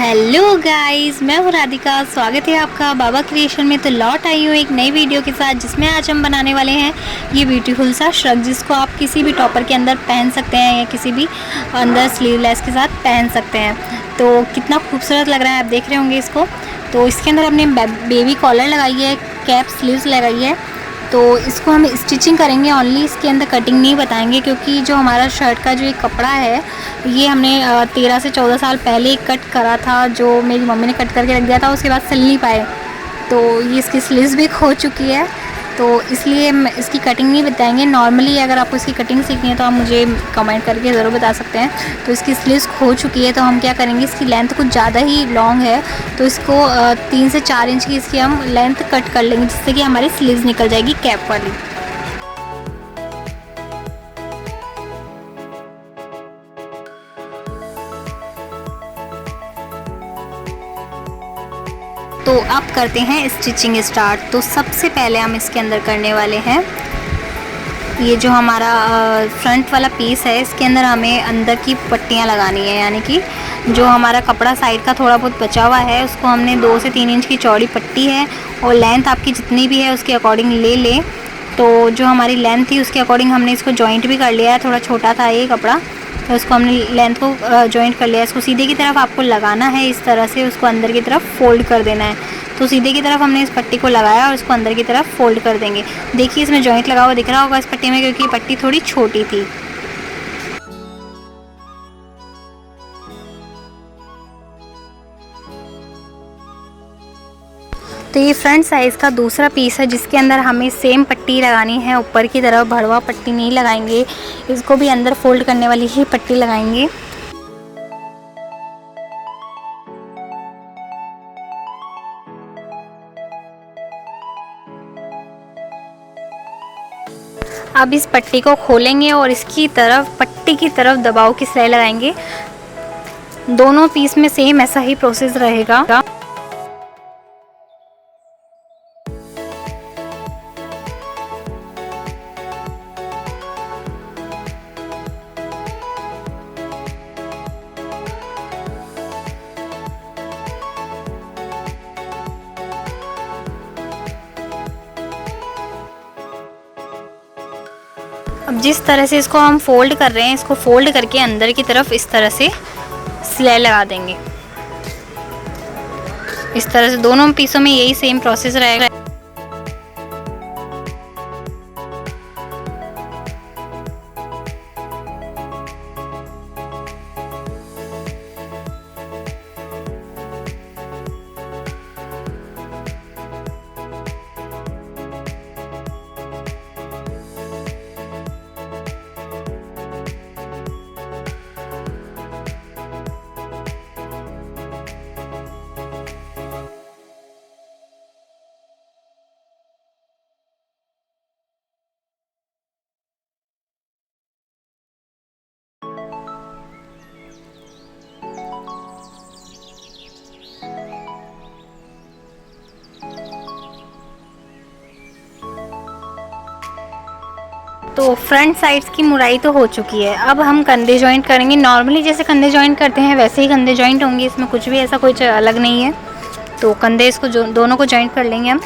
Hello guys, मैं हूँ राधिका। स्वागत है आपका बाबा क्रिएशन में। तो लौट आई हूँ एक नई वीडियो के साथ, जिसमें आज हम बनाने वाले हैं ये ब्यूटीफुल सा श्रग, जिसको आप किसी भी टॉपर के अंदर पहन सकते हैं या किसी भी अंदर स्लीवलेस के साथ पहन सकते हैं। तो कितना खूबसूरत लग रहा है, आप देख रहे होंगे इसको। तो इसके अंदर हमने बेबी कॉलर लगाई है, कैप स्लीव्स लगाई है। तो इसको हम स्टिचिंग करेंगे ओनली, इसके अंदर कटिंग नहीं बताएंगे, क्योंकि जो हमारा शर्ट का जो एक कपड़ा है ये हमने 13 से 14 साल पहले कट करा था, जो मेरी मम्मी ने कट करके रख दिया था, उसके बाद सिल नहीं पाए। तो ये इसकी स्लीव्स भी खो चुकी है, तो इसलिए इसकी कटिंग नहीं बताएंगे। नॉर्मली अगर आपको इसकी कटिंग सीखनी है तो आप मुझे कमेंट करके ज़रूर बता सकते हैं। तो इसकी स्लीव्स खो चुकी है, तो हम क्या करेंगे, इसकी लेंथ कुछ ज़्यादा ही लॉन्ग है, तो इसको 3 से 4 इंच की इसकी हम लेंथ कट कर लेंगे, जिससे कि हमारी स्लीव्स निकल जाएगी कैप वाली। तो अब करते हैं स्टिचिंग स्टार्ट। तो सबसे पहले हम इसके अंदर करने वाले हैं, ये जो हमारा फ्रंट वाला पीस है, इसके अंदर हमें अंदर की पट्टियाँ लगानी है, यानी कि जो हमारा कपड़ा साइड का थोड़ा बहुत बचा हुआ है उसको हमने 2 से 3 इंच की चौड़ी पट्टी है, और लेंथ आपकी जितनी भी है उसके अकॉर्डिंग ले लें। तो जो हमारी लेंथ थी उसके अकॉर्डिंग हमने इसको जॉइंट भी कर लिया है। थोड़ा छोटा था ये कपड़ा, तो उसको हमने लेंथ को जॉइंट कर लिया। इसको सीधे की तरफ आपको लगाना है, इस तरह से उसको अंदर की तरफ फोल्ड कर देना है। तो सीधे की तरफ हमने इस पट्टी को लगाया और इसको अंदर की तरफ फोल्ड कर देंगे। देखिए इसमें जॉइंट लगा हुआ दिख रहा होगा इस पट्टी में, क्योंकि पट्टी थोड़ी छोटी थी। तो ये फ्रंट साइज़ का दूसरा पीस है, जिसके अंदर हमें सेम पट्टी लगानी है। ऊपर की तरफ भड़वा पट्टी नहीं लगाएंगे, इसको भी अंदर फोल्ड करने वाली ही पट्टी लगाएंगे। अब इस पट्टी को खोलेंगे और इसकी तरफ पट्टी की तरफ दबाव की सिलाई लगाएंगे। दोनों पीस में सेम ऐसा ही प्रोसेस रहेगा। अब जिस तरह से इसको हम फोल्ड कर रहे हैं, इसको फोल्ड करके अंदर की तरफ इस तरह से सिलाई लगा देंगे। इस तरह से दोनों पीसों में यही सेम प्रोसेस रहेगा। तो फ्रंट साइड्स की मुड़ाई तो हो चुकी है। अब हम कंधे जॉइंट करेंगे। नॉर्मली जैसे कंधे जॉइंट करते हैं वैसे ही कंधे जॉइंट होंगे, इसमें कुछ भी ऐसा कुछ अलग नहीं है। तो कंधे इसको दोनों को जॉइंट कर लेंगे हम।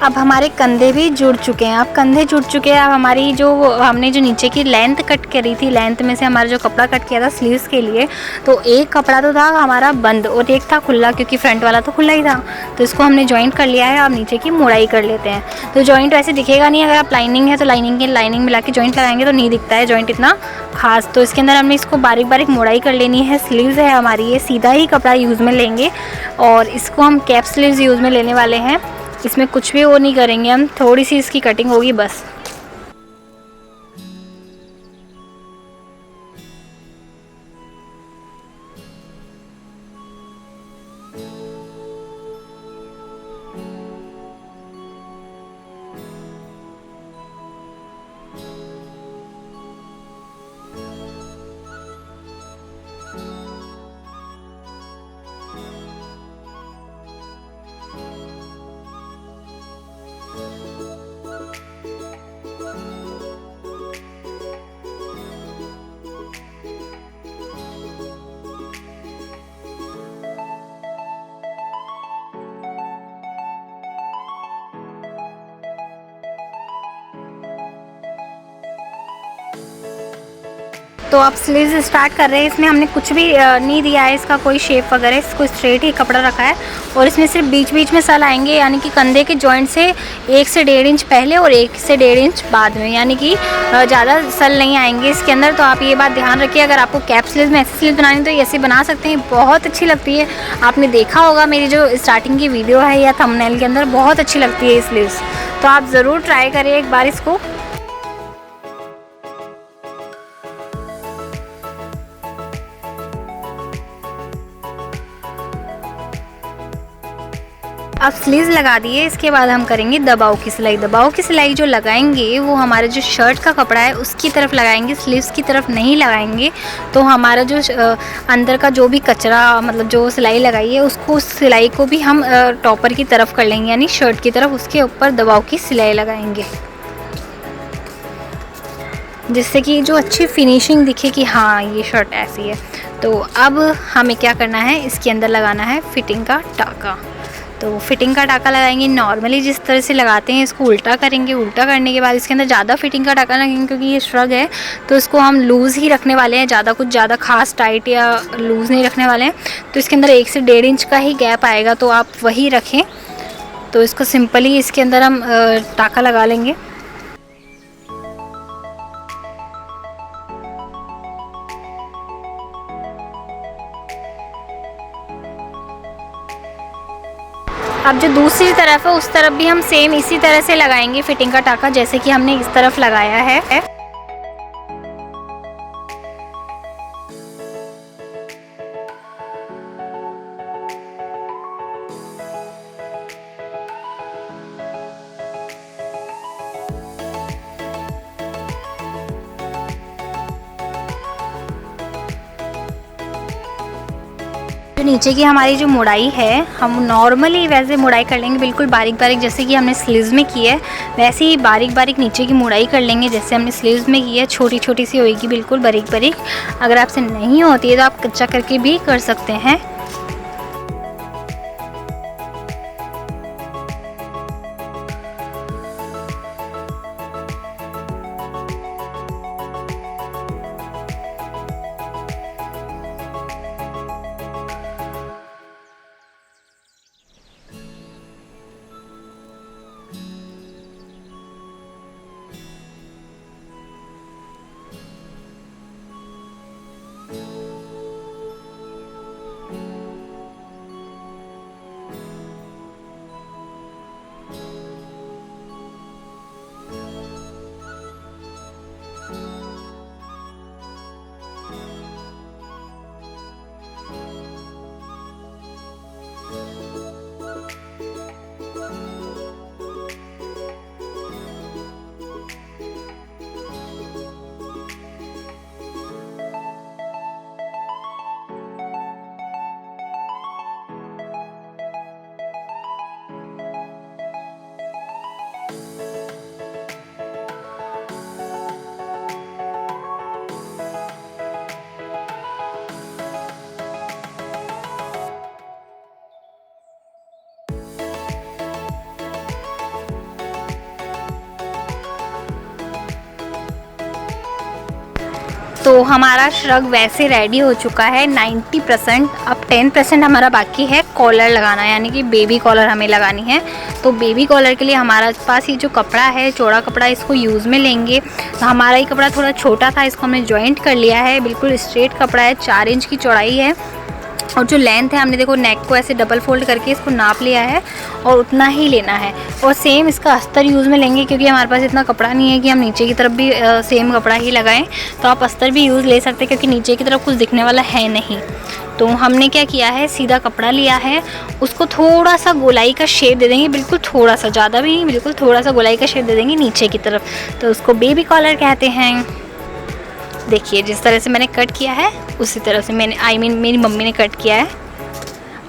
अब हमारे कंधे भी जुड़ चुके हैं। अब कंधे जुड़ चुके हैं। अब हमारी जो हमने जो नीचे की लेंथ कट करी थी, लेंथ में से हमारा जो कपड़ा कट किया था स्लीव्स के लिए, तो एक कपड़ा तो था हमारा बंद और एक था खुला, क्योंकि फ्रंट वाला तो खुला ही था। तो इसको हमने जॉइंट कर लिया है। अब नीचे की मोड़ाई कर लेते हैं। तो जॉइंट वैसे दिखेगा नहीं, अगर आप लाइनिंग है तो लाइनिंग मिला के जॉइंट लगाएंगे तो नहीं दिखता है जॉइंट इतना खास। तो इसके अंदर हमने इसको बारीक बारीक मोड़ाई कर लेनी है। स्लीव्स है हमारी, ये सीधा ही कपड़ा यूज़ में लेंगे और इसको हम कैप स्लीव्स यूज़ में लेने वाले हैं। इसमें कुछ भी वो नहीं करेंगे हम, थोड़ी सी इसकी कटिंग होगी बस। तो आप स्लीव्स स्टार्ट कर रहे हैं। इसमें हमने कुछ भी नहीं दिया है, इसका कोई शेप वगैरह, इसको स्ट्रेट ही कपड़ा रखा है। और इसमें सिर्फ बीच बीच में सल आएंगे, यानी कि कंधे के जॉइंट से 1 से 1.5 इंच पहले और 1 से 1.5 इंच बाद में, यानी कि ज़्यादा सल नहीं आएंगे इसके अंदर। तो आप ये बात ध्यान रखिए। अगर आपको कैप स्लीव में ऐसी स्लीव बनानी तो ऐसे बना सकते हैं, बहुत अच्छी लगती है। आपने देखा होगा मेरी जो स्टार्टिंग की वीडियो है या थंबनेल के अंदर, बहुत अच्छी लगती है ये स्लीव्स। तो आप ज़रूर ट्राई करिए एक बार इसको। अब स्लीव्स लगा दिए, इसके बाद हम करेंगे दबाव की सिलाई। दबाव की सिलाई जो लगाएंगे वो हमारे जो शर्ट का कपड़ा है उसकी तरफ लगाएंगे, स्लीव्स की तरफ नहीं लगाएंगे। तो हमारा जो अंदर का जो भी कचरा, मतलब जो सिलाई लगाई है उसको, उस सिलाई को भी हम टॉपर की तरफ कर लेंगे, यानी शर्ट की तरफ, उसके ऊपर दबाव की सिलाई लगाएंगे, जिससे कि जो अच्छी फिनिशिंग दिखे कि हाँ ये शर्ट ऐसी है। तो अब हमें क्या करना है, इसके अंदर लगाना है फिटिंग का टाका। तो फिटिंग का टाका लगाएंगे नॉर्मली जिस तरह से लगाते हैं, इसको उल्टा करेंगे। उल्टा करने के बाद इसके अंदर ज़्यादा फिटिंग का टाका लगेंगे, क्योंकि ये श्रग है तो इसको हम लूज़ ही रखने वाले हैं, ज़्यादा खास टाइट या लूज़ नहीं रखने वाले हैं। तो इसके अंदर 1 से 1.5 इंच का ही गैप आएगा, तो आप वही रखें। तो इसको सिंपली इसके अंदर हम टाका लगा लेंगे। अब जो दूसरी तरफ है उस तरफ भी हम सेम इसी तरह से लगाएंगे फिटिंग का टाका, जैसे कि हमने इस तरफ लगाया है। जो नीचे की हमारी जो मुड़ाई है, हम नॉर्मली वैसे मुड़ाई कर लेंगे, बिल्कुल बारीक बारीक, जैसे कि हमने स्लीव्स में की है वैसे ही बारीक बारीक नीचे की मुड़ाई कर लेंगे, जैसे हमने स्लीव्स में की है। छोटी छोटी सी होएगी, बिल्कुल बारीक बारीक। अगर आपसे नहीं होती है तो आप कच्चा करके भी कर सकते हैं। तो हमारा श्रग वैसे रेडी हो चुका है 90%। अब 10% हमारा बाकी है कॉलर लगाना, यानी कि बेबी कॉलर हमें लगानी है। तो बेबी कॉलर के लिए हमारे पास ये जो कपड़ा है, चौड़ा कपड़ा, इसको यूज़ में लेंगे। तो हमारा ये कपड़ा थोड़ा छोटा था, इसको हमने जॉइंट कर लिया है। बिल्कुल स्ट्रेट कपड़ा है, 4 इंच की चौड़ाई है। और जो लेंथ है, हमने देखो नेक को ऐसे डबल फोल्ड करके इसको नाप लिया है और उतना ही लेना है। और सेम इसका अस्तर यूज़ में लेंगे, क्योंकि हमारे पास इतना कपड़ा नहीं है कि हम नीचे की तरफ भी सेम कपड़ा ही लगाएं। तो आप अस्तर भी यूज़ ले सकते हैं, क्योंकि नीचे की तरफ कुछ दिखने वाला है नहीं। तो हमने क्या किया है, सीधा कपड़ा लिया है, उसको थोड़ा सा गोलाई का शेप दे देंगे, बिल्कुल थोड़ा सा, ज़्यादा भी नहीं, बिल्कुल थोड़ा सा गोलाई का शेप दे देंगे नीचे की तरफ। तो उसको बेबी कॉलर कहते हैं। देखिए जिस तरह से मैंने कट किया है उसी तरह से मेरी मम्मी ने कट किया है।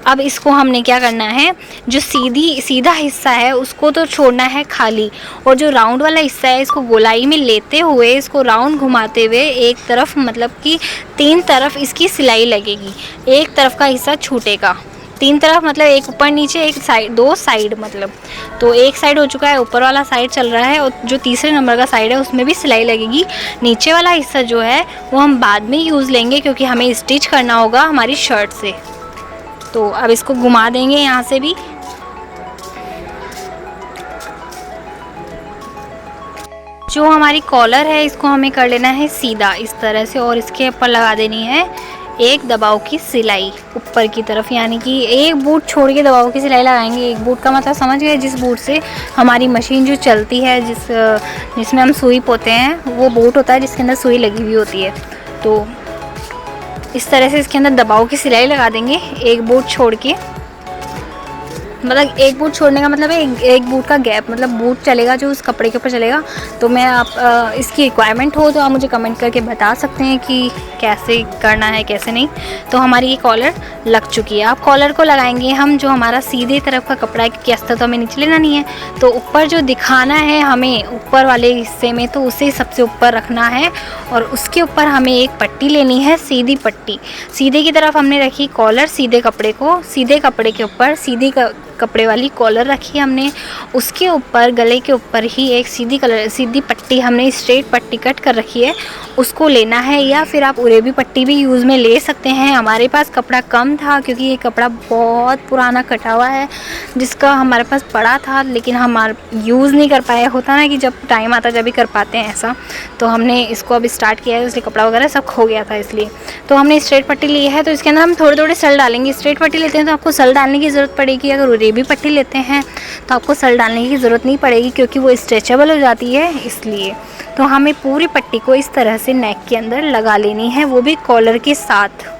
अब इसको हमने क्या करना है, जो सीधा हिस्सा है उसको तो छोड़ना है खाली, और जो राउंड वाला हिस्सा है इसको गोलाई में लेते हुए, इसको राउंड घुमाते हुए एक तरफ, मतलब कि 3 तरफ इसकी सिलाई लगेगी। एक तरफ का हिस्सा छूटेगा, 3 तरफ, मतलब एक ऊपर नीचे, एक साइड, 2 साइड मतलब। तो एक साइड हो चुका है, ऊपर वाला साइड चल रहा है, और जो तीसरे नंबर का साइड है उसमें भी सिलाई लगेगी। नीचे वाला हिस्सा जो है वो हम बाद में यूज़ लेंगे, क्योंकि हमें स्टिच करना होगा हमारी शर्ट से। तो अब इसको घुमा देंगे यहाँ से भी। जो हमारी कॉलर है इसको हमें कर लेना है सीधा इस तरह से, और इसके ऊपर लगा देनी है एक दबाव की सिलाई ऊपर की तरफ, यानी कि एक बूट छोड़ के दबाव की सिलाई लगाएंगे। एक बूट का मतलब समझ गए, जिस बूट से हमारी मशीन जो चलती है, जिसमें हम सुई पोते हैं, वो बूट होता है जिसके अंदर सुई लगी हुई होती है। तो इस तरह से इसके अंदर दबाव की सिलाई लगा देंगे एक बूट छोड़ के। मतलब एक बूट छोड़ने का मतलब है एक बूट का गैप, मतलब बूट चलेगा जो उस कपड़े के ऊपर चलेगा। तो मैं आप इसकी रिक्वायरमेंट हो तो आप मुझे कमेंट करके बता सकते हैं कि कैसे करना है कैसे नहीं। तो हमारी ये कॉलर लग चुकी है। अब कॉलर को लगाएंगे हम जो हमारा सीधे तरफ का कपड़ा है, क्योंकि अस्तर तो हमें नीचे लेना नहीं है। तो ऊपर जो दिखाना है हमें ऊपर वाले हिस्से में, तो उसे सबसे ऊपर रखना है, और उसके ऊपर हमें एक पट्टी लेनी है, सीधी पट्टी। सीधे की तरफ हमने रखी कॉलर, सीधे कपड़े को, सीधे कपड़े के ऊपर सीधी कपड़े वाली कॉलर रखी हमने। उसके ऊपर गले के ऊपर ही एक सीधी पट्टी हमने स्ट्रेट पट्टी कट कर रखी है, उसको लेना है। या फिर आप उरेबी पट्टी भी यूज़ में ले सकते हैं। हमारे पास कपड़ा कम था क्योंकि ये कपड़ा बहुत पुराना कटा हुआ है, जिसका हमारे पास पड़ा था लेकिन हम यूज़ नहीं कर पाए। होता ना कि जब टाइम आता जब भी कर पाते हैं ऐसा। तो हमने इसको अब स्टार्ट किया है, इसलिए कपड़ा वगैरह सब खो गया था इसलिए। तो हमने स्ट्रेट पट्टी ली है, तो इसके अंदर हम थोड़े थोड़े सल डालेंगे। स्ट्रेट पट्टी लेते हैं तो आपको सल डालने की ज़रूरत पड़ेगी। अगर उरेबी पट्टी लेते हैं तो आपको सल डालने की ज़रूरत नहीं पड़ेगी, क्योंकि वो स्ट्रेचेबल हो जाती है इसलिए। तो हमें पूरी पट्टी को इस तरह से नेक के अंदर लगा लेनी है, वो भी कॉलर के साथ।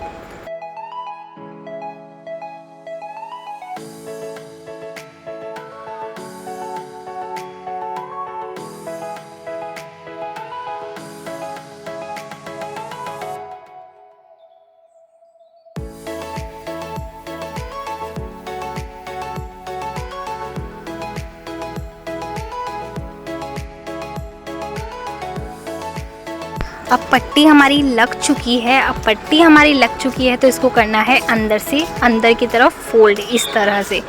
अब पट्टी हमारी लग चुकी है। तो इसको करना है अंदर से अंदर की तरफ फोल्ड इस तरह से।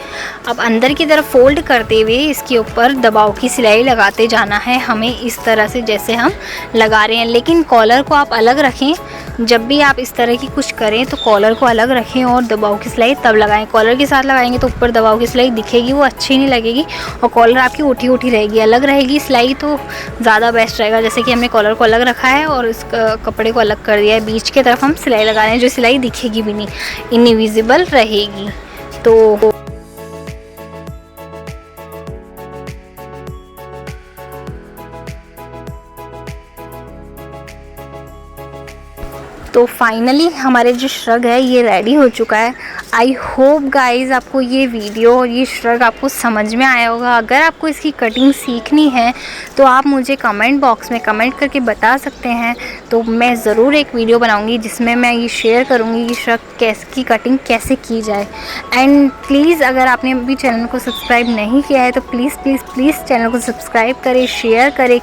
अब अंदर की तरफ फोल्ड करते हुए इसके ऊपर दबाव की सिलाई लगाते जाना है हमें, इस तरह से जैसे हम लगा रहे हैं। लेकिन कॉलर को आप अलग रखें, जब भी आप इस तरह की कुछ करें तो कॉलर को अलग रखें और दबाव की सिलाई तब लगाएं। कॉलर के साथ लगाएंगे तो ऊपर दबाव की सिलाई दिखेगी, वो अच्छी नहीं लगेगी, और कॉलर आपकी उठी उठी रहेगी, अलग रहेगी सिलाई, तो ज़्यादा बेस्ट रहेगा। जैसे कि हमने कॉलर को अलग रखा है और इस कपड़े को अलग कर दिया है, बीच की तरफ हम सिलाई लगा रहे हैं, जो सिलाई दिखेगी भी नहीं, इनविजिबल रहेगी। तो फाइनली हमारे जो श्रग है ये रेडी हो चुका है। आई होप गाइज़ आपको ये वीडियो और ये श्रग आपको समझ में आया होगा। अगर आपको इसकी कटिंग सीखनी है तो आप मुझे कमेंट बॉक्स में कमेंट करके बता सकते हैं, तो मैं ज़रूर एक वीडियो बनाऊंगी जिसमें मैं ये शेयर करूंगी कि श्रग की कटिंग कैसे की जाए। एंड प्लीज़ अगर आपने अभी चैनल को सब्सक्राइब नहीं किया है तो प्लीज़ चैनल को सब्सक्राइब करें, शेयर करें।